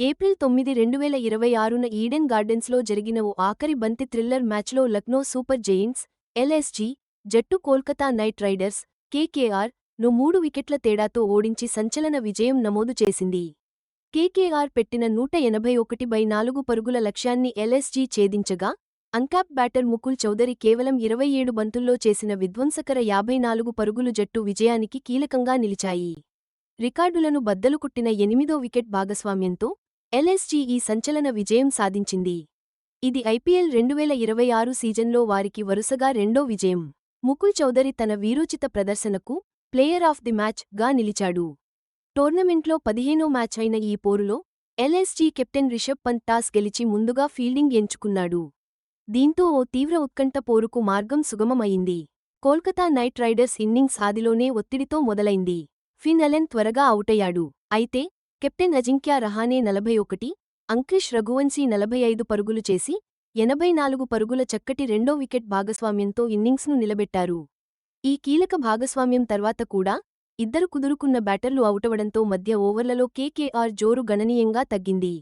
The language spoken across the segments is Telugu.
ఏప్రిల్ 9, 2026న ఈడెన్ గార్డెన్స్లో జరిగిన ఓ ఆఖరి బంతి థ్రిల్లర్ మ్యాచ్లో లక్నో సూపర్ జెయింట్స్ ఎల్ఎస్జీ జట్టు కోల్కతా నైట్ రైడర్స్ కేకేఆర్ ను 3 వికెట్ల తేడాతో ఓడించి సంచలన విజయం నమోదు చేసింది. కేకేఆర్ పెట్టిన 181/4 పరుగుల లక్ష్యాన్ని ఎల్ఎస్జీ ఛేదించగా, అన్కాప్ బ్యాటర్ ముకుల్ చౌదరి కేవలం 27 బంతుల్లో చేసిన విధ్వంసకర 54 పరుగులు జట్టు విజయానికి కీలకంగా నిలిచాయి. రికార్డులను బద్దలుకొట్టిన 8వ వికెట్ భాగస్వామ్యంతో ఎల్ఎస్జీ ఈ సంచలన విజయం సాధించింది. ఇది ఐపీఎల్ 2026 సీజన్లో వారికి వరుసగా రెండో విజయం. ముకుల్ చౌదరి తన వీరోచిత ప్రదర్శనకు ప్లేయర్ ఆఫ్ ది మ్యాచ్ గా నిలిచాడు. టోర్నమెంట్లో 15వ మ్యాచ్ అయిన ఈ పోరులో LSG captain Rishabh Pant toss గెలిచి ముందుగా ఫీల్డింగ్ ఎంచుకున్నాడు. దీంతో ఓ తీవ్ర ఉత్కంఠ పోరుకు మార్గం సుగమమయింది. కోల్కతా నైట్ రైడర్స్ ఇన్నింగ్స్ ఆదిలోనే ఒత్తిడితో మొదలైంది. ఫిన్ అలెన్ త్వరగా అవుటయ్యాడు. అయితే కెప్టెన్ అజింక్యా రహానే 41, అంక్రిష్ రఘువంశీ 45 పరుగులు చేసి 84 పరుగుల చక్కటి రెండో వికెట్ భాగస్వామ్యంతో ఇన్నింగ్స్ను నిలబెట్టారు. ఈ కీలక భాగస్వామ్యం తర్వాత కూడా ఇద్దరు కుదురుకున్న బ్యాటర్లు అవుటవడంతో మధ్య ఓవర్లలో కేకేఆర్ జోరు గణనీయంగా తగ్గింది.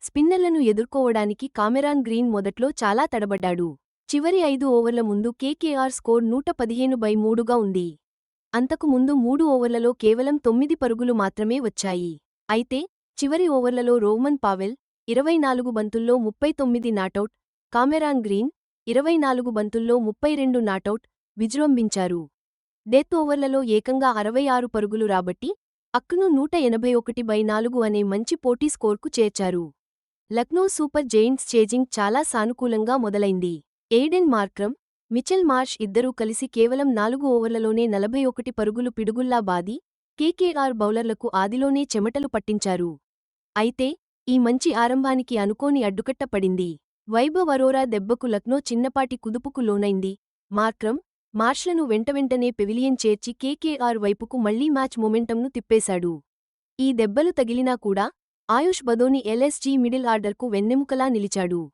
స్పిన్నర్లను ఎదుర్కోవడానికి కామెరాన్ గ్రీన్ మొదట్లో చాలా తడబడ్డాడు. చివరి 5 ఓవర్ల ముందు కేకేఆర్ స్కోర్ 115/3గా ఉంది. అంతకు ముందు 3 ఓవర్లలో కేవలం 9 పరుగులు మాత్రమే వచ్చాయి. అయితే చివరి ఓవర్లలో రోహ్మన్ పావెల్ 24 బంతుల్లో 39 నాటౌట్, కామెరాన్ గ్రీన్ 24 బంతుల్లో 32 నాటౌట్ విజృంభించారు. డెత్ ఓవర్లలో ఏకంగా 66 పరుగులు రాబట్టి అక్ను 181/4 అనే మంచి పోటీ స్కోర్కు చేర్చారు. లక్నో సూపర్ జెయింట్స్ చేజింగ్ చాలా సానుకూలంగా మొదలైంది. ఎయిడెన్ మార్క్రమ్, మిచెల్ మార్ష్ ఇద్దరూ కలిసి కేవలం 4 ఓవర్లలోనే 41 పరుగులు పిడుగుల్లా బాది కేకేఆర్ బౌలర్లకు ఆదిలోనే చెమటలు పట్టించారు. అయితే ఈ మంచి ఆరంభానికి అనుకోని అడ్డుకట్ట పడింది. వైభవ్ అరోరా దెబ్బకు లక్నో చిన్నపాటి కుదుపుకు లోనైంది. మార్క్రమ్, మార్ష్లను వెంటవెంటనే పెవిలియన్ చేర్చి కేకేఆర్ వైపుకు మళ్లీ మ్యాచ్ మొమెంటంను తిప్పేశాడు. ఈ దెబ్బలు తగిలినా కూడా ఆయుష్ బదోని ఎల్ఎస్జీ మిడిల్ ఆర్డర్కు వెన్నెముకలా నిలిచాడు.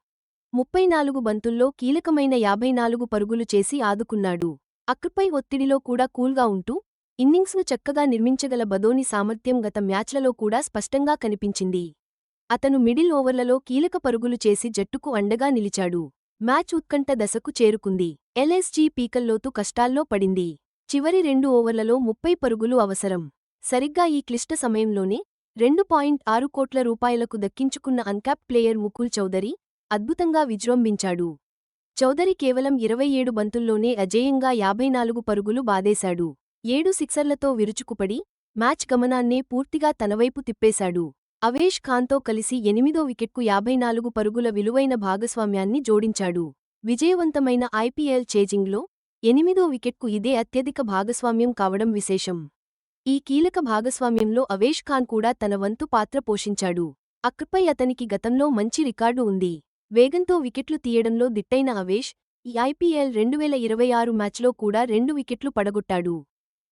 34 బంతుల్లో కీలకమైన 54 పరుగులు చేసి ఆదుకున్నాడు. అక్పై ఒత్తిడిలో కూడా కూల్గా ఉంటూ ఇన్నింగ్స్ను చక్కగా నిర్మించగల బదోని సామర్థ్యం గత మ్యాచ్లలో కూడా స్పష్టంగా కనిపించింది. అతను మిడిల్ ఓవర్లలో కీలక పరుగులు చేసి జట్టుకు అండగా నిలిచాడు. మ్యాచ్ ఉత్కంఠ దశకు చేరుకుంది. ఎల్ఎస్జీ పీకల్లోతు కష్టాల్లో పడింది. చివరి 2 ఓవర్లలో 30 పరుగులు అవసరం. సరిగ్గా ఈ క్లిష్ట సమయంలోనే 2.6 కోట్ల రూపాయలకు దక్కించుకున్న అన్కాప్ ప్లేయర్ ముకుల్ చౌదరి అద్భుతంగా విజృంభించాడు. చౌదరి కేవలం 27 బంతుల్లోనే అజేయంగా 54 పరుగులు బాదేశాడు. 7 సిక్సర్లతో విరుచుకుపడి మ్యాచ్ గమనాన్నే పూర్తిగా తనవైపు తిప్పేశాడు. అవేష్ ఖాన్తో కలిసి 8వ వికెట్కు 54 పరుగుల విలువైన భాగస్వామ్యాన్ని జోడించాడు. విజయవంతమైన ఐపీఎల్ చేజింగ్లో 8వ వికెట్కు ఇదే అత్యధిక భాగస్వామ్యం కావడం విశేషం. ఈ కీలక భాగస్వామ్యంలో అవేష్ ఖాన్ కూడా తన వంతు పాత్ర పోషించాడు. అక్పై అతనికి గతంలో మంచి రికార్డు ఉంది. వేగంతో వికెట్లు తీయడంలో దిట్టైన అవేష్ ఈ ఐపీఎల్ 2026 మ్యాచ్లో కూడా 2 వికెట్లు పడగొట్టాడు.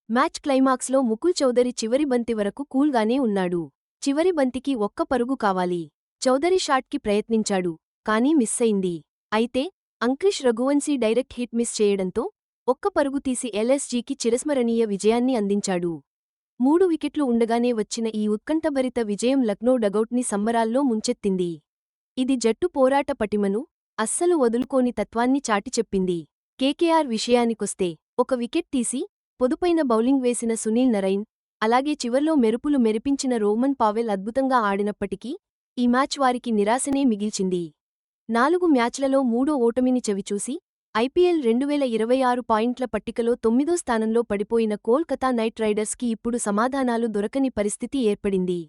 మ్యాచ్ క్లైమాక్స్లో ముకుల్ చౌదరి చివరి బంతి వరకు కూల్గానే ఉన్నాడు. చివరి బంతికి ఒక్క పరుగు కావాలి. చౌదరి షాట్కి ప్రయత్నించాడు, కానీ మిస్సయింది. అయితే అంక్రిష్ రఘువంశీ డైరెక్ట్ హిట్ మిస్ చేయడంతో ఒక్క పరుగు తీసి ఎల్ఎస్జీకి చిరస్మరణీయ విజయాన్ని అందించాడు. 3 వికెట్లు ఉండగానే వచ్చిన ఈ ఉత్కంఠభరిత విజయం లక్నో డగౌట్ని సంబరాల్లో ముంచెత్తింది. ఇది జట్టు పోరాట పటిమను, అస్సలు వదులుకోని తత్వాన్ని చాటిచెప్పింది. కేకేఆర్ విషయానికొస్తే ఒక వికెట్ తీసి పొదుపైన బౌలింగ్ వేసిన సునీల్ నరైన్, అలాగే చివర్లో మెరుపులు మెరిపించిన రోహ్మన్ పావెల్ అద్భుతంగా ఆడినప్పటికీ ఈ మ్యాచ్ వారికి నిరాశనే మిగిల్చింది. 4 మ్యాచ్లలో 3 ఓటమిని చవిచూసి ఐపీఎల్ 2026 పాయింట్ల పట్టికలో 9వ స్థానంలో పడిపోయిన కోల్కతా నైట్ రైడర్స్కి ఇప్పుడు సమాధానాలు దొరకని పరిస్థితి ఏర్పడింది.